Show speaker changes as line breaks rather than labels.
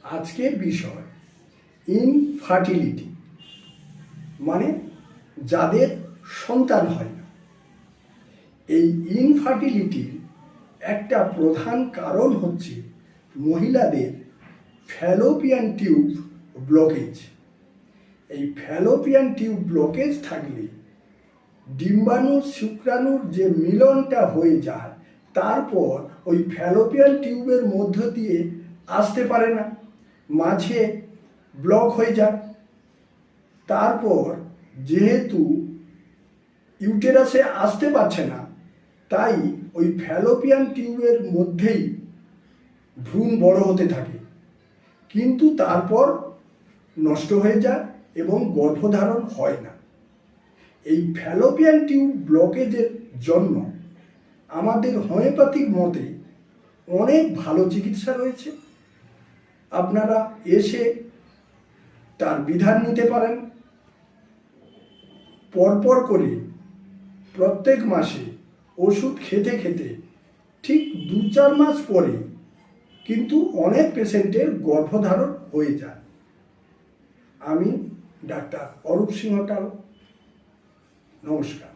আজকের বিষয় ইনফার্টিলিটি, মানে যাদের সন্তান হয় না। এই ইনফার্টিলিটির একটা প্রধান কারণ হচ্ছে মহিলাদের ফ্যালোপিয়ান টিউব ব্লকেজ। এই ফ্যালোপিয়ান টিউব ব্লকেজ থাকলে ডিম্বাণু শুক্রাণুর যে মিলনটা হয়ে যায়, তারপর ওই ফ্যালোপিয়ান টিউবের মধ্য দিয়ে আসতে পারে না, মাঝে ব্লক হয়ে যায়। তারপর যেহেতু ইউটেরাসে আসতে পারছে না, তাই ওই ফ্যালোপিয়ান টিউবের মধ্যেই ভ্রূণ বড় হতে থাকে, কিন্তু তারপর নষ্ট হয়ে যায় এবং গর্ভধারণ হয় না। এই ফ্যালোপিয়ান টিউব ব্লকেজের জন্য আমাদের হোমিওপ্যাথিক মতে অনেক ভালো চিকিৎসা রয়েছে। আপনারা এসে তার বিধান নিতে পারেন। পরপর করে প্রত্যেক মাসে ওষুধ খেতে খেতে ঠিক 2-4 মাস পরে কিন্তু অনেক পেশেন্টের গর্ভধারণ হয়ে যায়। আমি ডাক্তার অরূপ সিংহ টাল, নমস্কার।